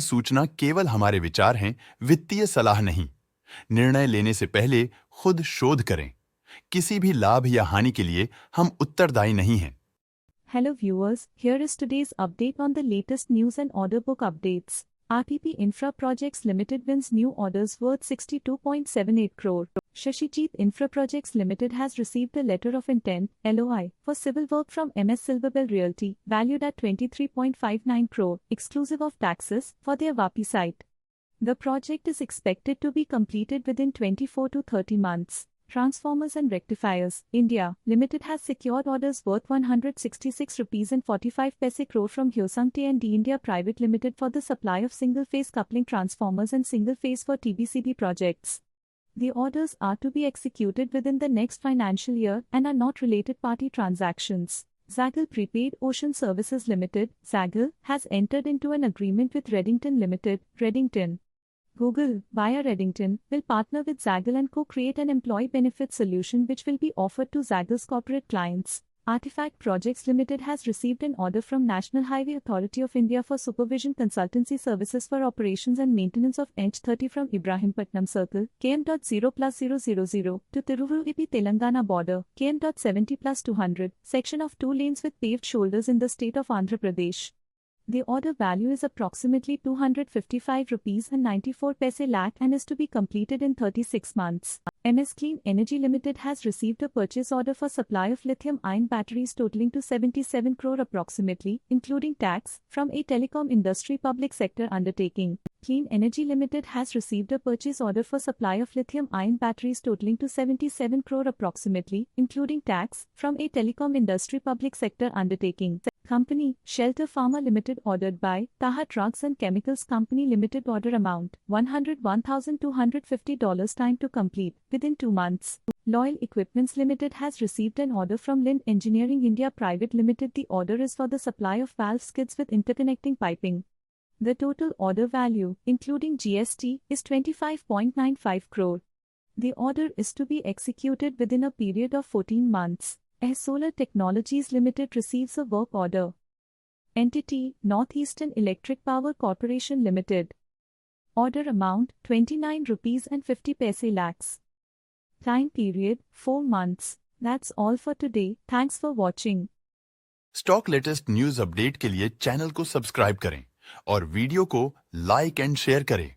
सूचना केवल हमारे विचार हैं, वित्तीय सलाह नहीं। निर्णय लेने से पहले खुद शोध करें। किसी भी लाभ या हानि के लिए हम उत्तरदायी नहीं हैं। Hello viewers, here is today's update on the latest news and order book updates. RTP Infra Projects Limited wins new orders worth 62.78 crore. Shashijit Infra Projects Limited has received a letter of intent (LOI) for civil work from MS Silverbell Realty, valued at 23.59 crore, exclusive of taxes, for their Vapi site. The project is expected to be completed within 24 to 30 months. Transformers and Rectifiers, India, Limited has secured orders worth 166 rupees and 45 paise crore from Hyosung T&D India Private Limited for the supply of single-phase coupling transformers and single-phase for TBCB projects. The orders are to be executed within the next financial year and are not related party transactions. Zaggle Prepaid Ocean Services Limited, Zaggle, has entered into an agreement with Reddington Limited, Reddington. Google, via Reddington, will partner with Zaggle and co-create an employee benefit solution which will be offered to Zaggle's corporate clients. Artifact Projects Limited has received an order from National Highway Authority of India for supervision consultancy services for operations and maintenance of NH30 from Ibrahimpatnam Circle, km.0+000, to Tiruvallur, Telangana border, km.70+200, section of 2 lanes with paved shoulders in the state of Andhra Pradesh. The order value is approximately 255 rupees and 94 paise lakh and is to be completed in 36 months. MS Clean Energy Limited has received a purchase order for supply of lithium-ion batteries totaling to 77 crore approximately, including tax, from a telecom industry public sector undertaking. Clean Energy Limited has received a purchase order for supply of lithium-ion batteries totaling to 77 crore approximately, including tax, from a telecom industry public sector undertaking. Company, Shelter Pharma Limited ordered by Taha Drugs and Chemicals Company Limited order amount $101,250 time to complete within 2 months. Loyal Equipments Limited has received an order from Lind Engineering India Private Limited. The order is for the supply of valve skids with interconnecting piping. The total order value, including GST, is 25.95 crore. The order is to be executed within a period of 14 months. Solar Technologies Limited receives a work order. Entity, Northeastern Electric Power Corporation Limited. Order amount, 29 rupees and 50 paise lakhs. Time period, 4 months. That's all for today. Thanks for watching. Stock latest news update के लिए channel को subscribe करें और video को like and share करें।